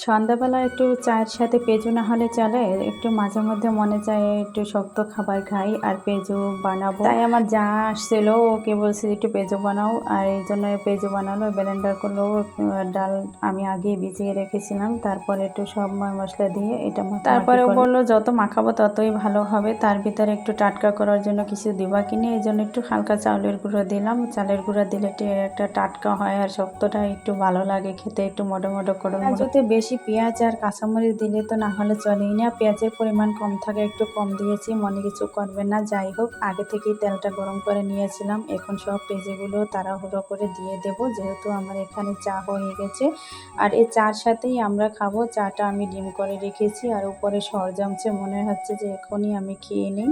সন্ধ্যাবেলা একটু চায়ের সাথে পেঁজু না হলে চলে। একটু মাঝে মধ্যে মনে চায় একটু শক্ত খাবার খাই আর পেঁজু বানাবো। তাই আমার যা আসছিল ওকে বলছি একটু পেঁজু বানাও, আর এই জন্য পেঁজু বানালো। ব্লেন্ডার করলো। ডাল আমি আগে ভিজিয়ে রেখেছিলাম, তারপরে একটু সব মশলা দিয়ে এটা তারপরে ও বললো যত মাখাবো ততই ভালো হবে। তার ভিতরে একটু টাটকা করার জন্য কিছু দিবা কিনে, এই জন্য একটু হালকা চাউলের গুঁড়ো দিলাম। চালের গুঁড়ো দিলে একটা টাটকা হয় আর শক্তটা একটু ভালো লাগে খেতে, একটু মোটো মোটো করে। পেঁয়াজুতে বেশি পেঁয়াজ আর কাঁচামরিচ দিলে তো না হলে চলেই না। পেঁয়াজের পরিমাণ কম থাকে, একটু কম দিয়েছি, মনে কিছু করবেন না। যাই হোক, আগে থেকেই তেলটা গরম করে নিয়েছিলাম। এখন সব পেঁয়াজগুলো তাড়াহুড়ো করে দিয়ে দেব, যেহেতু আমার এখানে চা হয়ে গেছে। আর এই চার সাথেই আমরা খাবো। চাটা আমি ডিম করে রেখেছি আর উপরে সর জমছে, মনে হচ্ছে যে এখনই আমি খেয়ে নিই।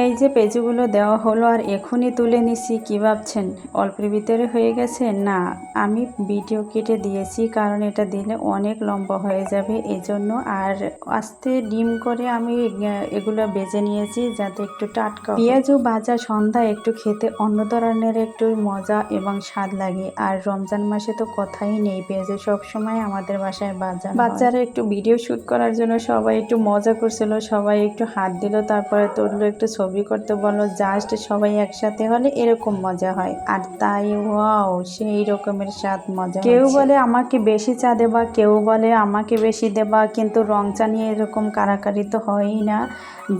এই যে পেঁজুগুলো দেওয়া হলো আর এখনই তুলে নিছি। কী ভাবছেন অল্পের ভিতরে হয়ে গেছে? না, আমি ভিডিও কেটে দিয়েছি, কারণ এটা দিলে অনেক লম্বা হয়ে যাবে এজন্য। আর আস্তে ডিম করে আমি এগুলো বেজে নিয়েছি যাতে একটু টাটকা। পেঁয়াজু ভাজা সন্ধ্যায় একটু খেতে অন্য ধরনের একটু মজা এবং স্বাদ লাগে। আর রমজান মাসে তো কথাই নেই, পেঁয়াজু সবসময় আমাদের বাসায় ভাজা। বাচ্চারা একটু ভিডিও শ্যুট করার জন্য সবাই একটু মজা করছিল, সবাই একটু হাত দিল, তারপরে তুললো, একটু ছবি করতে বললো। জাস্ট সবাই একসাথে হলে এরকম মজা হয়। আর তাই ওয়াও, সেই রকমের স্বাদ মজা। কেউ বলে আমাকে বেশি চা দেবা, কেউ বলে আমাকে বেশি দেবা, কিন্তু রং চা নিয়ে এরকম কারাকারি তো হয়ই না।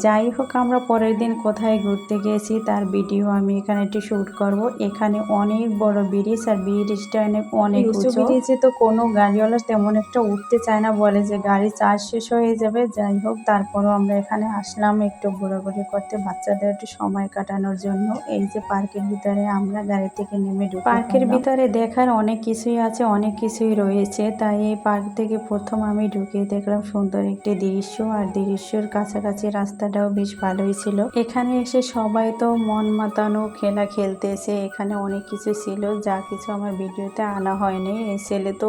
যাই হোক, আমরা পরের দিন কোথায় ঘুরতে গিয়েছি তার ভিডিও আমি এখানে একটু শ্যুট করব। এখানে অনেক বড় ব্রিজ, আর ব্রিজটা অনেক উঁচু। ব্রিজে তো কোনো গাড়িওয়ালা তেমন একটা উঠতে চায় না, বলে যে গাড়ি চার্জ শেষ হয়ে যাবে। যাই হোক, তারপরও আমরা এখানে আসলাম একটু ঘোরাঘুরি করতে, বাচ্চাদের একটু সময় কাটানোর জন্য। এই যে পার্কের ভিতরে আমরা গাড়ি থেকে নেমে ঢুকে পার্কের ভিতরে দেখার অনেক কিছুই আছে, অনেক কিছুই রয়েছে। তাই এই পার্ক থেকে প্রথম আমি ঢুকে দেখলাম সুন্দর একটি দৃশ্য, আর দৃশ্যের কাছাকাছি রাস্তাটাও বেশ ভালোই ছিল। এখানে এসে সবাই তো মন মাতানো খেলা খেলতেছে। এখানে অনেক কিছু ছিল, যা কিছু আমার ভিডিওতে আনা হয়নি। এই ছেলে তো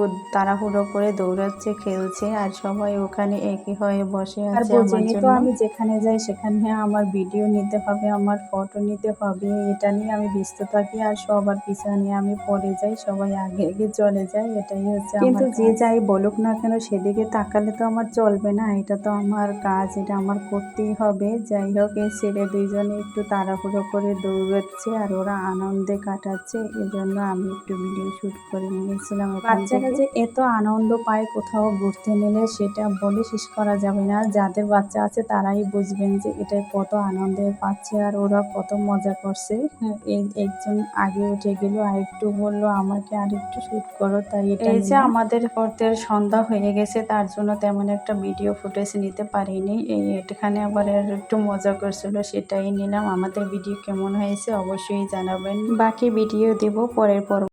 ও তাড়াহুড়ো করে দৌড়াচ্ছে, খেলছে, আর সবাই ওখানে একই হয়ে বসে আছে। আর বুঝিনি তো, আমি যেখানে যাই সেখানে আমার ভিডিও নিতে হবে, আমার ফটো নিতে হবে, এটা নিয়ে আমি ব্যস্ত থাকি। আর সবার পিছনে আমি পড়ে যাই, সবাই আগে আগে চলে যায়, এটাই হচ্ছে। কিন্তু যে যাই বলুক না কেন, সেদিকে তাকালে তো আমার চলবে না, এটা তো আমার কাজ, এটা আমার করতেই হবে। যাই হোক, এই ছেলে দুইজনে একটু তাড়াহুড়ো করে দৌড়াচ্ছে আর ওরা আনন্দে কাটাচ্ছে, এজন্য আমি একটু ভিডিও শ্যুট করে নিয়েছিলাম। বাচ্চারা যে এত আনন্দ পায় কোথাও ঘুরতে নিলে, সেটা বলে শেষ করা যাবে না। যাদের বাচ্চা আছে তারাই বুঝবেন যে এটা কত আনন্দে পাচ্ছে আর ওরা কত মজা করছে। একজন আগে উঠে গেল, আর একটু বললো আমাকে আর একটু শ্যুট করো, তাই এটা। এই যে আমাদের করতে সন্ধ্যা হয়ে গেছে, তার জন্য তেমন একটা ভিডিও ফুটেজ নিতে পারিনি। এখানে আবার একটু মজা করছিল, সেটাই নিলাম। আমাদের ভিডিও কেমন হয়েছে অবশ্যই জানাবেন। বাকি ভিডিও দেব পরের পর্ব।